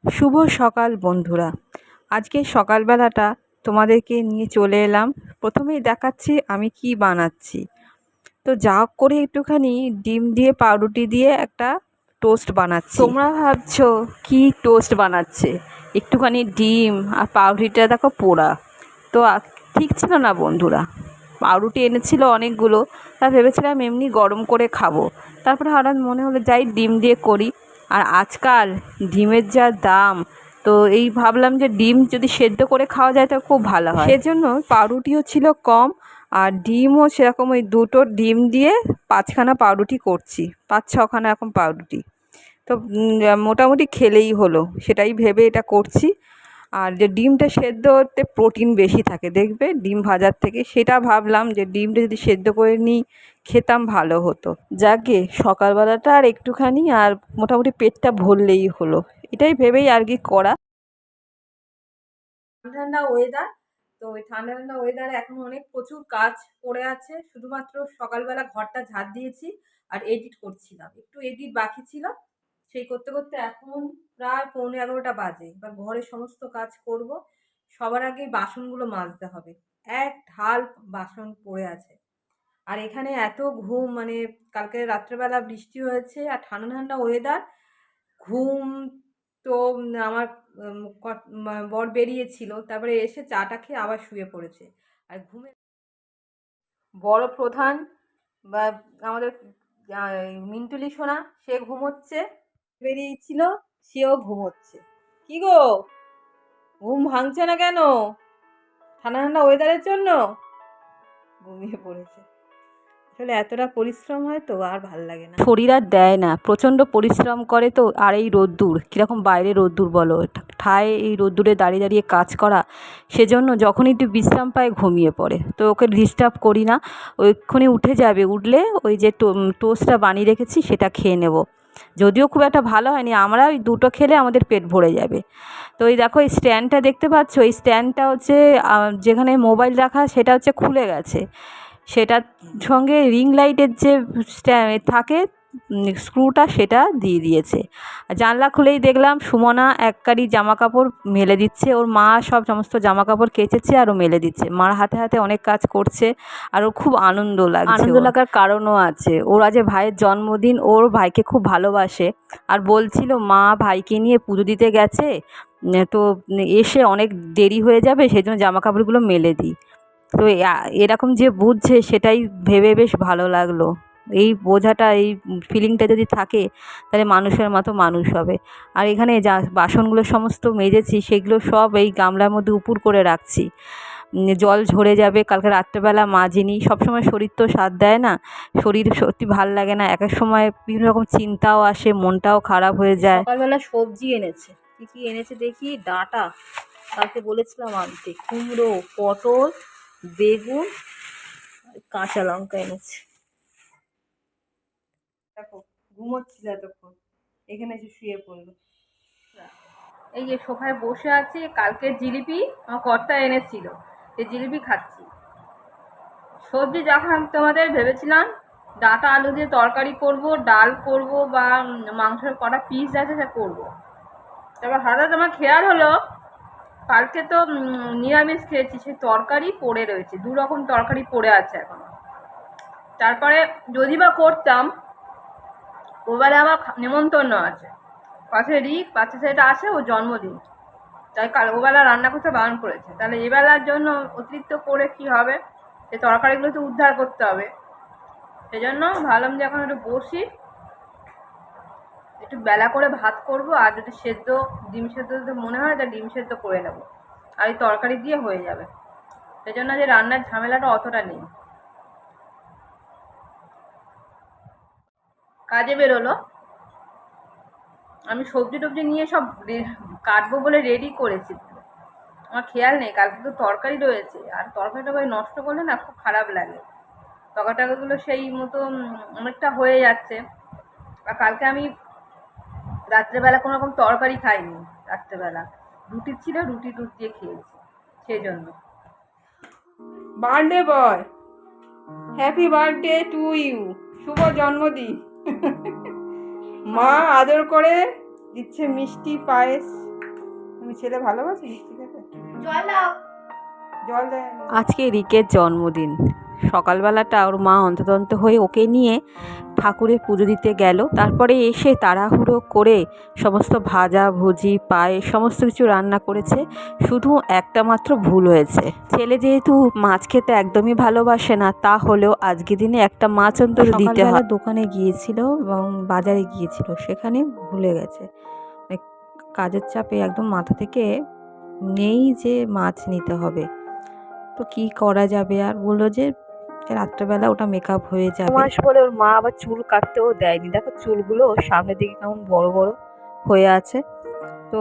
শুভ সকাল বন্ধুরা। আজকে সকালবেলাটা তোমাদেরকে নিয়ে চলে এলাম। প্রথমেই দেখাচ্ছি আমি কি বানাচ্ছি। তো যা হোক করে একটুখানি ডিম দিয়ে পাউরুটি দিয়ে একটা টোস্ট বানাচ্ছি। তোমরা ভাবছো কি টোস্ট বানাচ্ছে, একটুখানি ডিম আর পাউরুটিটা দেখো পোড়া। তো ঠিক ছিল না বন্ধুরা। পাউরুটি এনেছিল অনেকগুলো, তা ভেবেছিলাম এমনি গরম করে খাবো। তারপরে হঠাৎ মনে হলো যাই ডিম দিয়ে করি। আর আজকাল ডিমের যা দাম, তো এই ভাবলাম যে ডিম যদি সেদ্ধ করে খাওয়া যায় তো খুব ভালো হয়। সেজন্য পাউরুটিও ছিল কম আর ডিমও সেরকম, ওই দুটো ডিম দিয়ে 5খানা পাউরুটি করছি, 5-6খানা এখন পাউরুটি। তো মোটামুটি খেলেই হলো, সেটাই ভেবে এটা করছি। আর যে ডিমটা সেদ্ধ হতে প্রোটিন বেশি থাকে দেখবে ডিম ভাজার থেকে, সেটা ভাবলাম যে ডিমটা যদি সেদ্ধ করে নিই খেতাম ভালো হতো। যাকে সকালবেলাটা আর একটুখানি আর মোটামুটি পেটটা ভরলেই হলো, এটাই ভেবেই আর কি করা। ঠান্ডা ওয়েদার, তো ওই ঠান্ডা ঠান্ডা ওয়েদারে এখন অনেক প্রচুর কাজ পড়ে আছে। শুধুমাত্র সকালবেলা ঘরটা ঝাড় দিয়েছি আর এডিট করছিলাম, একটু এডিট বাকি ছিল, সেই করতে করতে এখন প্রায় 11:15 বাজে। এবার ঘরের সমস্ত কাজ করব। সবার আগে বাসনগুলো মাজতে হবে, এক ঢাল বাসন পড়ে আছে। আর এখানে এত ঘুম, মানে কালকে রাত্রেবেলা বৃষ্টি হয়েছে আর ঠান্ডা ঠান্ডা ওয়েদার, ঘুম। তো আমার বর বেরিয়েছিল, তারপরে এসে চাটা খেয়ে আবার শুয়ে পড়েছে। আর ঘুমে বড় প্রধান বা আমাদের মিন্টুলি সোনা, সে ঘুমোচ্ছে, বেরিয়েছিল, সেও ঘুমোচ্ছে। কি গো, ঘুম ভাঙছে না কেন? ঠান্ডা ঠান্ডা ওয়েদারের জন্য ঘুমিয়ে পড়েছে। আসলে এতটা পরিশ্রম হয় তো আর ভাল লাগে না, শরীর আর দেয় না, প্রচণ্ড পরিশ্রম করে তো। আর এই রোদ্দুর, কীরকম বাইরে রোদ্দুর বলো, ঠায় এই রোদ্দুরে দাঁড়িয়ে দাঁড়িয়ে কাজ করা, সেজন্য যখনই একটু বিশ্রাম পায় ঘুমিয়ে পড়ে। তো ওকে ডিস্টার্ব করি না, ওইক্ষুনি উঠে যাবে, উঠলে ওই যে টোস্টটা বানিয়ে রেখেছি সেটা খেয়ে নেব। যদিও খুব একটা ভালো হয়নি, আমরা ওই দুটো খেলে আমাদের পেট ভরে যাবে। তো এই দেখো এই স্ট্যান্ডটা দেখতে পাচ্ছ, এই স্ট্যান্ডটা হচ্ছে যেখানে মোবাইল রাখা সেটা হচ্ছে খুলে গেছে। সেটার সঙ্গে রিং লাইটের যে থাকে স্ক্রুটা, সেটা দিয়ে দিয়েছে। জানলা খুলেই দেখলাম সুমনা এক কারি জামা কাপড় মেলে দিচ্ছে, ওর মা সব সমস্ত জামা কাপড় কেচেছে আর ও মেলে দিচ্ছে। মার হাতে হাতে অনেক কাজ করছে আর ওর খুব আনন্দ লাগছে। আনন্দ লাগার কারণও আছে, ওর আজ ভাইয়ের জন্মদিন, ওর ভাইকে খুব ভালোবাসে। আর বলছিল মা ভাইকে নিয়ে পুজো দিতে গেছে, তো এসে অনেক দেরি হয়ে যাবে, সেই জন্য জামা কাপড়গুলো মেলে দিই। তো এরকম যে বুঝছে সেটাই ভেবে বেশ ভালো লাগলো। এই বোঝাটা, এই ফিলিংটা যদি থাকে তাহলে মানুষের মতো মানুষ হবে। আর এখানে যা বাসনগুলো সমস্ত মেজেছি সেগুলো সব এই গামলার মধ্যে উপুর করে রাখছি, জল ঝরে যাবে। কালকে রাত্রেবেলা মাজিনি, সবসময় শরীর তো সাথ দেয় না, শরীর সত্যি ভাল লাগে না, এক এক সময় বিভিন্ন রকম চিন্তাও আসে, মনটাও খারাপ হয়ে যায়। সকালবেলা সবজি এনেছে, কী কী এনেছে দেখি। ডাঁটা কালকে বলেছিলাম আনতে, কুমড়ো, পটল, বেগুন, কাঁচা লঙ্কা এনেছে। দেখো ঘুমোচ্ছিল এতক্ষণ, এখানে এসে শুয়ে পড়লো। এই যে সোফায় বসে আছি, কালকে জিলিপি আমার কর্তা এনেছিল, এই জিলিপি খাচ্ছি। সবজি যখন তোমাদের ভেবেছিলাম ডাঁটা আলু দিয়ে তরকারি করব, ডাল করব, বা মাংসের কটা পিস আছে সে করবো। তারপর হঠাৎ আমার খেয়াল হলো কালকে তো নিরামিষ খেয়েছি, সেই তরকারি পড়ে রয়েছে, 2 রকম তরকারি পড়ে আছে এখনো। তারপরে যদি বা করতাম, ওবেলা আমার নেমন্তন্ন আছে, পাশে ছেলেটা আছে, ও জন্মদিন, তাই কাল ওবেলা রান্না করতে বারণ করেছে। তাহলে এবেলার জন্য অতিরিক্ত করে কি হবে, সেই তরকারিগুলো তো উদ্ধার করতে হবে। সেই জন্য ভাবলাম যে এখন একটু বসি, একটু বেলা করে ভাত করব, আর যদি সেদ্ধ ডিম সেদ্ধ যদি মনে হয় তা ডিম সেদ্ধ করে নেব, আর এই তরকারি দিয়ে হয়ে যাবে। সেই জন্য যে রান্নার ঝামেলাটা অতটা নেই। কাজে বেরোলো, আমি সবজি টবজি নিয়ে সব কাটবো বলে রেডি করেছি, আমার খেয়াল নেই কালকে তো তরকারি রয়েছে। আর তরকারিটা নষ্ট করলে না খুব খারাপ লাগে, তরকারিগুলো সেই মতো অনেকটা হয়ে যাচ্ছে। আর কালকে আমি রাত্রেবেলা কোনো রকম তরকারি খাইনি, রাত্রেবেলা রুটি ছিল, রুটি দুধ দিয়ে খেয়েছি, সেই জন্য। Birthday boy, happy birthday to you, শুভ জন্মদিন। মা আদর করে দিচ্ছে মিষ্টি পায়েস, তুমি ছেলে ভালোবাসি মিষ্টি খেতে? জল দাও। জল দেয়। আজকে রিকের জন্মদিন। সকালবেলাটা ওর মা অন্ততন্ত হয়ে ওকে নিয়ে ঠাকুরের পুজো দিতে গেল। তারপরে এসে তাড়াহুড়ো করে সমস্ত ভাজা ভুজি পায়েস সমস্ত কিছু রান্না করেছে। শুধু একটা মাত্র ভুল হয়েছে, ছেলে যেহেতু মাছ খেতে একদমই ভালোবাসে না, তা হলেও আজকে দিনে একটা মাছ অন্তত দিতে হয়। দোকানে গিয়েছিল এবং বাজারে গিয়েছিল, সেখানে ভুলে গেছে। কাজের চাপে একদম মাথা থেকে নেই যে মাছ নিতে হবে। তো কি করা যাবে, আর বললো যে রাত্রেবেলা ওটা মেকআপ হয়ে যাবে। মাস বলে ওর মা আবার চুল কাটতেও দেয়নি। দেখো চুলগুলো সামনের দিকে কেমন বড় বড় হয়ে আছে। তো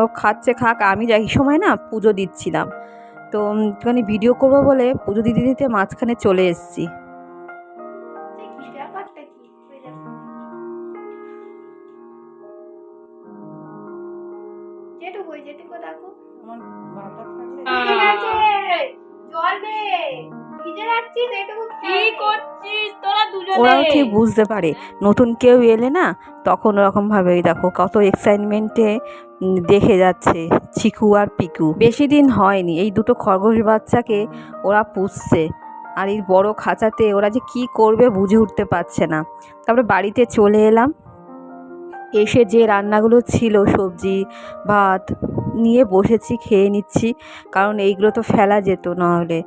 ও খাচ্ছে খাক, আমি যাই সময় না পুজো দিচ্ছিলাম, তো একটুখানি ভিডিও করবো বলে পুজো দিতে দিতে মাঝখানে চলে এসেছি। যেটুকু দেখো আমার বাটা থাকলে জল দে, ভিজে যাচ্ছিস এটুকু কি করছিস তোরা দুজনে? ওরাও ঠিক বুঝতে পারে নতুন কেউ এলে না, তখন ওরকম ভাবে দেখো কত এক্সাইটমেন্টে দেখে যাচ্ছে চিকু আর পিকু। বেশি দিন হয়নি এই দুটো খরগোশ বাচ্চাকে ওরা পুষছে, আর এই বড় খাঁচাতে ওরা যে কি করবে বুঝে উঠতে পারছে না। তারপরে বাড়িতে চলে এলাম, এসে যে রান্নাগুলো ছিল সবজি ভাত নিয়ে বসেছি, খেয়ে নিচ্ছি, কারণ এইগুলো তো ফেলা যেত না হলে।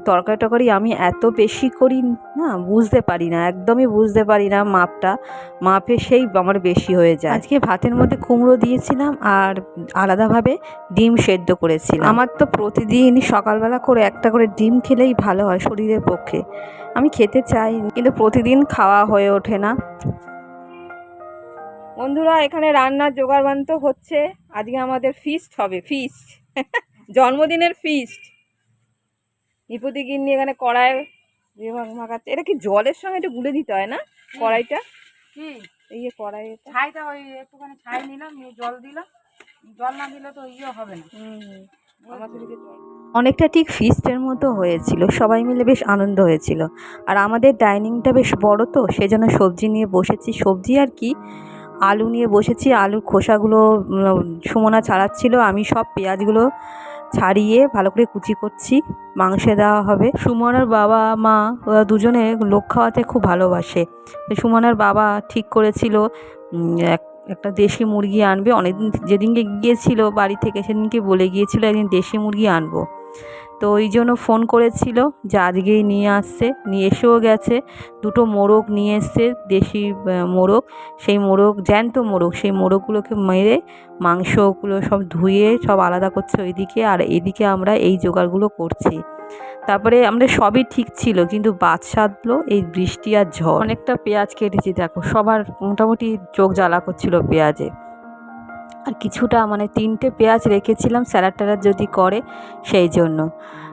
তরকারি টরকারি আমি এত বেশি করি না, বুঝতে পারি না, একদমই বুঝতে পারি না মাপে সেই আমার বেশি হয়ে যায়। আজকে ভাতের মধ্যে কুমড়ো দিয়েছিলাম আর আলাদাভাবে ডিম সেদ্ধ করেছিলাম। আমার তো প্রতিদিন সকালবেলা করে একটা করে ডিম খেলেই ভালো হয় শরীরের পক্ষে। আমি খেতে চাই কিন্তু প্রতিদিন খাওয়া হয়ে ওঠে না। বন্ধুরা এখানে রান্নার জোগাড়বান্ত হচ্ছে, আজকে আমাদের ফিস্ট হবে, ফিস্ট জন্মদিনের ফিস্ট। নিপুতি গিন্নি এখানে কড়াই মাখাচ্ছে। এটা কি জলের সঙ্গে একটু গুলে দিতে হয় না কড়াইটা? কি এই যে কড়াই ছাইটা ওই একটুখানি ছাই নিলাম, নিয়ে জল দিলাম, জল না দিলে তো ইয়ে হবে না। অনেকটা ঠিক ফিস্টের মতো হয়েছিল, সবাই মিলে বেশ আনন্দ হয়েছিল। আর আমাদের ডাইনিংটা বেশ বড়, তো সেজন্য সবজি নিয়ে বসেছি। সবজি আর কি, আলু নিয়ে বসেছি। আলুর খোসাগুলো সুমনা ছাড়াচ্ছিল, আমি সব পেঁয়াজগুলো ছাড়িয়ে ভালো করে কুচি করছি, মাংসে দেওয়া হবে। সুমনার বাবা মা ওরা দুজনে লোক খাওয়াতে খুব ভালোবাসে। সুমনার বাবা ঠিক করেছিল একটা দেশি মুরগি আনবে। অনেকদিন যেদিনকে গিয়েছিল বাড়ি থেকে সেদিনকে বলে গিয়েছিল একদিন দেশি মুরগি আনবো, তো ওই জন্য ফোন করেছিল যে আজকেই নিয়ে আসছে, নিয়ে এসেও গেছে। দুটো মোরগ নিয়ে এসছে, দেশি মোরগ, সেই মোরগ জ্যান্ত মোরগ, সেই মোরগগুলোকে মেরে মাংসগুলো সব ধুয়ে সব আলাদা করছে ওইদিকে, আর এদিকে আমরা এই জোগাড়গুলো করছি। তারপরে আমরা সবই ঠিক ছিল, কিন্তু বাদ সাধলো এই বৃষ্টি আর ঝড়। অনেকটা পেঁয়াজ কেটেছি, দেখো সবার মোটামুটি চোখ জ্বালা করছিল পেঁয়াজে। আর কিছুটা মানে 3টে পেঁয়াজ রেখেছিলাম স্যালাড ট্যালাড যদি করে সেই জন্য।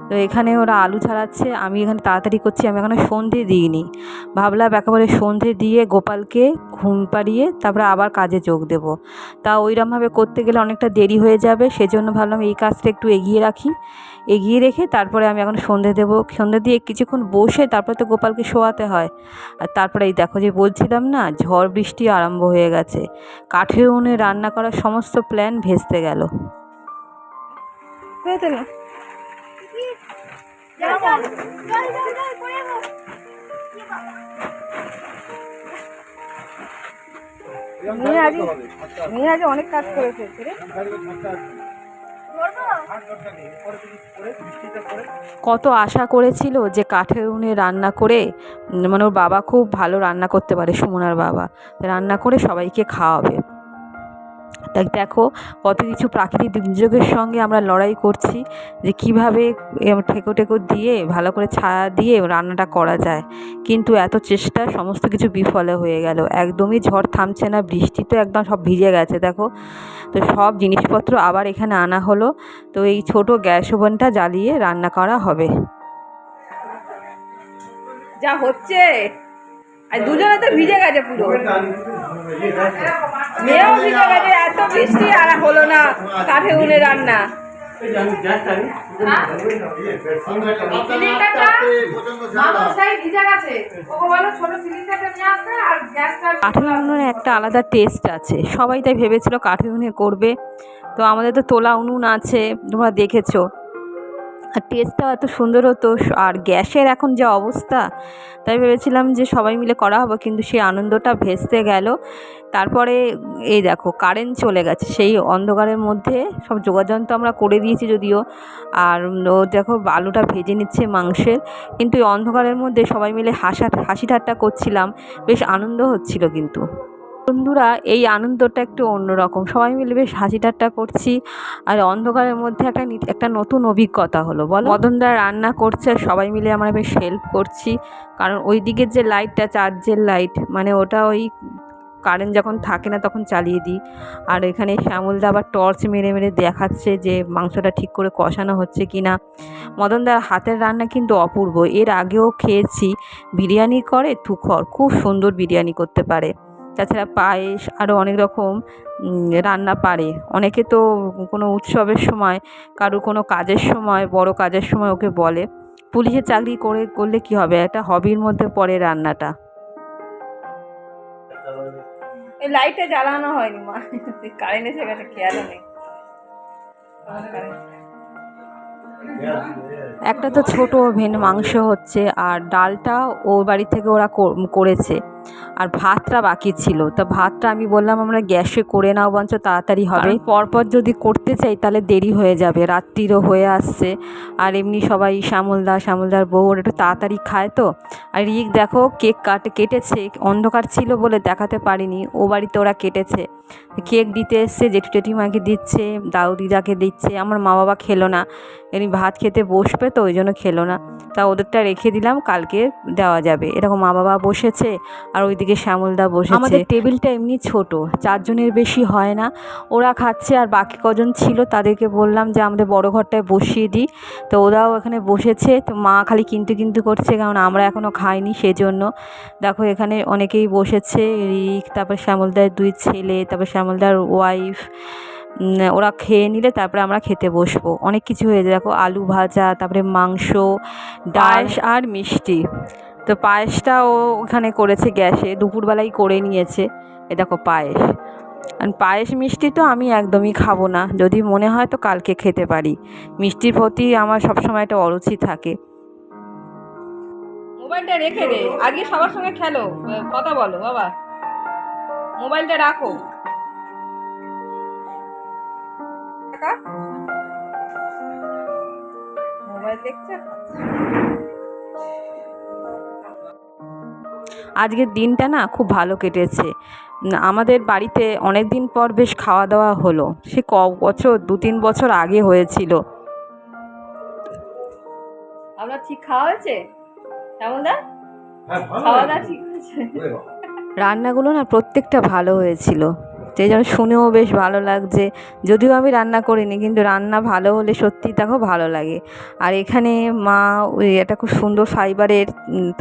তো এখানে ওরা আলু ছাড়াচ্ছে, আমি এখানে তাড়াতাড়ি করছি। আমি এখানে সন্ধে দিইনি, ভাবলাম একেবারে সন্ধে দিয়ে গোপালকে ঘুম পাড়িয়ে তারপরে আবার কাজে যোগ দেব। তা ওইরকমভাবে করতে গেলে অনেকটা দেরি হয়ে যাবে, সেজন্য ভাবলাম এই কাজটা একটু এগিয়ে রাখি। এগিয়ে রেখে তারপরে আমি এখন সন্ধে দেবো। সন্ধে দিয়ে কিছুক্ষণ বসে তারপরে তো গোপালকে শোয়াতে হয়। আর তারপরে এই দেখো যে বলছিলাম না, ঝড় বৃষ্টি আরম্ভ হয়ে গেছে। কাঠের উনুনে রান্না করার সমস্ত প্ল্যান ভেস্তে গেল। মেয়ে আজ অনেক কাজ করে ফেলছে রে। কত আশা করেছিল যে কাঠের উনুনে রান্না করে, মানে ওর বাবা খুব ভালো রান্না করতে পারে, সুমনার বাবা, রান্না করে সবাইকে খাওয়াবে। তাই দেখো কত কিছু প্রাকৃতিক দুর্যোগের সঙ্গে আমরা লড়াই করছি, যে কীভাবে ঠেকো টেকো দিয়ে ভালো করে ছায়া দিয়ে রান্নাটা করা যায়। কিন্তু এত চেষ্টা সমস্ত কিছু বিফলে হয়ে গেল। একদমই ঝড় থামছে না, বৃষ্টি তো একদম সব ভিজে গেছে দেখো। তো সব জিনিসপত্র আবার এখানে আনা হলো। তো এই ছোট গ্যাস ওভেনটা জ্বালিয়ে রান্না করা হবে। যা হচ্ছে, আর দুজনে তো ভিজে গেছে পুরো, মেয়েও ভিজে গেছে। এত বৃষ্টি আর হলো না কাঠের উনুনে রান্না। কাঠের উনুনে একটা আলাদা টেস্ট আছে, সবাই তাই ভেবেছিল কাঠের উনুনে করবে। তো আমাদের তো তোলা উনুন আছে, তোমরা দেখেছো। আর টেস্টটাও এত সুন্দর হতো। আর গ্যাসের এখন যা অবস্থা, তাই ভেবেছিলাম যে সবাই মিলে করা হবে, কিন্তু সেই আনন্দটা ভেস্তে গেল। তারপরে এই দেখো কারেন্ট চলে গেছে, সেই অন্ধকারের মধ্যে সব যোগাযন্ত্র আমরা করে দিয়েছি যদিও। আর ও দেখো আলুটা ভেজে নিচ্ছে মাংসের, কিন্তু এই অন্ধকারের মধ্যে সবাই মিলে হাসি ঠাট্টা করছিলাম, বেশ আনন্দ হচ্ছিল। কিন্তু বন্ধুরা এই আনন্দটা একটু অন্যরকম, সবাই মিলে বেশ হাসি ঠাট্টা করছি। আর অন্ধকারের মধ্যে একটা নতুন অভিজ্ঞতা হলো বলো। মদনদা রান্না করছে আর সবাই মিলে আমরা বেশ হেল্প করছি, কারণ ওই দিকের যে লাইটটা চার্জের লাইট, মানে ওটা ওই কারেন্ট যখন থাকে না তখন চালিয়ে দিই। আর এখানে শ্যামলদা আবার টর্চ মেরে মেরে দেখাচ্ছে যে মাংসটা ঠিক করে কষানো হচ্ছে কি না। মদনদার হাতের রান্না কিন্তু অপূর্ব, এর আগেও খেয়েছি। বিরিয়ানি করে তুখর, খুব সুন্দর বিরিয়ানি করতে পারে। তাছাড়া পায়েস আরও অনেক রকম রান্না পারে। অনেকে তো কোনো উৎসবের সময়, কারোর কোনো কাজের সময়, বড় কাজের সময় ওকে বলে। পুলিশের চাকরি করলে কি হবে, একটা হবির মধ্যে পড়ে রান্নাটা। এই লাইটটা জ্বালানো হয়নি মা, কারেন্ট এসে গেছে, খেয়ালও নেই। একটা তো ছোট ওভেন, মাংস হচ্ছে, আর ডালটা ওর বাড়ি থেকে ওরা করেছে। আর ভাতটা বাকি ছিল, তা ভাতটা আমি বললাম আমরা গ্যাসে করে নাও, বঞ্চ তাড়াতাড়ি হবে। পরপর যদি করতে চাই তাহলে দেরি হয়ে যাবে, রাত্রিরও হয়ে আসছে। আর এমনি সবাই শ্যামলদার বউ একটু তাড়াতাড়ি খায় তো। আর রিক দেখো কেক কেটেছে, অন্ধকার ছিল বলে দেখাতে পারিনি, ও বাড়িতে ওরা কেটেছে। কেক দিতে এসছে, জেঠু জেঠিমাকে দিচ্ছে, দাউ দিদাকে দিচ্ছে। আমার মা বাবা খেলো না, এমনি ভাত খেতে বসবে তো ওই জন্য খেলো না। তা ওদেরটা রেখে দিলাম, কালকে দেওয়া যাবে। এরকম মা বাবা বসেছে, আর ওইদিকে শ্যামলদা বসেছে। আমাদের টেবিলটা এমনি ছোট, 4 জনের বেশি হয় না। ওরা খাচ্ছে, আর বাকি কজন ছিল তাদেরকে বললাম যে আমাদের বড় ঘরটায় বসিয়ে দিই। তো ওরাও এখানে বসেছে। তো মা খালি কিন্তু করছে, কারণ আমরা এখনও খাইনি সেজন্য। দেখো এখানে অনেকেই বসেছে, রিক, তারপর শ্যামলদার 2 ছেলে, তারপর শ্যামলদার ওয়াইফ। ওরা খেয়ে নিলে তারপরে আমরা খেতে বসবো। অনেক কিছু হয়েছে দেখো, আলু ভাজা, তারপরে মাংস, ডাল আর মিষ্টি। তো পায়েসটা ও ওখানে করেছে গ্যাসে, দুপুরবেলাই করে নিয়েছে। এ দেখো পায়েস। আর পায়েস মিষ্টি তো আমি একদমই খাবো না, যদি মনে হয় তো কালকে খেতে পারি। মিষ্টির প্রতি আমার সবসময় একটা অরুচি থাকে। মোবাইলটা রেখে দে, আজকে সবার সঙ্গে খেলো, কথা বলো বাবা, মোবাইলটা রাখো। মোবাইল দেখছে। আজকের দিনটা না খুব ভালো কেটেছে। আমাদের বাড়িতে অনেক দিন পর বেশ খাওয়া দাওয়া হলো, সে বছর 2-3 বছর আগে হয়েছিল। আপনার ঠিক খাওয়া হয়েছে শ্যামলদা? খাওয়া দাওয়া ঠিক আছে। রান্নাগুলো না প্রত্যেকটা ভালো হয়েছিল, সেই জন্য শুনেও বেশ ভালো লাগছে। যদিও আমি রান্না করিনি, কিন্তু রান্না ভালো হলে সত্যি দেখো ভালো লাগে। আর এখানে মা ওই একটা খুব সুন্দর ফাইবারের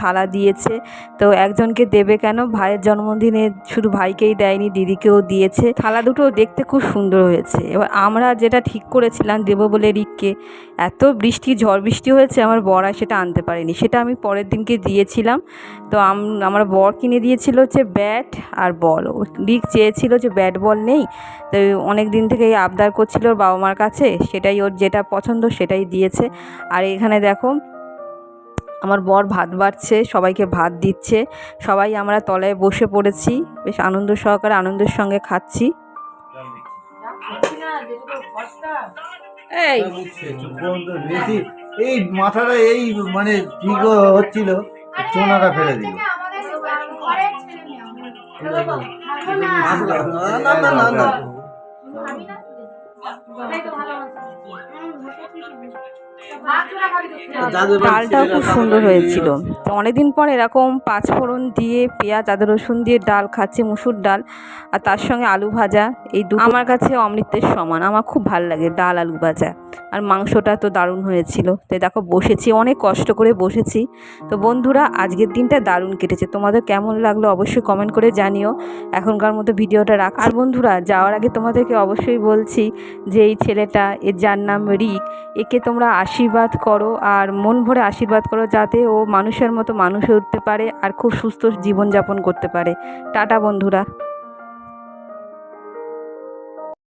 থালা দিয়েছে। তো একজনকে দেবে কেন, ভাইয়ের জন্মদিনে শুধু ভাইকেই দেয়নি, দিদিকেও দিয়েছে। থালা দুটো দেখতে খুব সুন্দর হয়েছে। এবার আমরা যেটা ঠিক করেছিলাম দেবো বলে রিককে, এত ঝড় বৃষ্টি হয়েছে, আমার বর আর সেটা আনতে পারেনি, সেটা আমি পরের দিনকে দিয়েছিলাম। তো আমার বর কিনে দিয়েছিল হচ্ছে ব্যাট আর বল। রিক চেয়েছিল যে ব্যাট বল নেই, তো অনেক দিন থেকে আবদার করছিল ওর বাবা মার কাছে, সেটাই ওর যেটা পছন্দ সেটাই দিয়েছে। আর এখানে দেখো আমার বর ভাত বাড়ছে, সবাইকে ভাত দিচ্ছে। সবাই আমরা তলায় বসে পড়েছি, বেশ আনন্দ সহকারে আনন্দের সঙ্গে খাচ্ছি। এই এই মাথাটা এই মানে ঠিক হচ্ছিল, চোনাটা ফেলে দিল। আমাদের ঘরের ছেলে মেয়ে না না না না, আমি না তো ভালো ডালটাও খুব সুন্দর হয়েছিল। তো অনেকদিন পর এরকম 5 ফোড়ন দিয়ে, পেঁয়াজ আদা রসুন দিয়ে ডাল খাচ্ছি, মুসুর ডাল, আর তার সঙ্গে আলু ভাজা। এই দুটো আমার কাছে অমৃতের সমান, আমার খুব ভালো লাগে ডাল আলু ভাজা। আর মাংসটা তো দারুণ হয়েছিল। তো দেখো বসেছি, অনেক কষ্ট করে বসেছি। তো বন্ধুরা আজকের দিনটা দারুণ কেটেছে, তোমাদের কেমন লাগলো অবশ্যই কমেন্ট করে জানিও। এখনকার মতো ভিডিওটা রাখ। আর বন্ধুরা যাওয়ার আগে তোমাদেরকে অবশ্যই বলছি যে এই ছেলেটা, যার নাম রিক, একে তোমরা আশীর্বাদ করো, আর মন ভরে আশীর্বাদ করো, যাতে ও মানুষের মতো মানুষ হয়ে উঠতে পারে আর খুব সুস্থ জীবনযাপন করতে পারে। টাটা বন্ধুরা।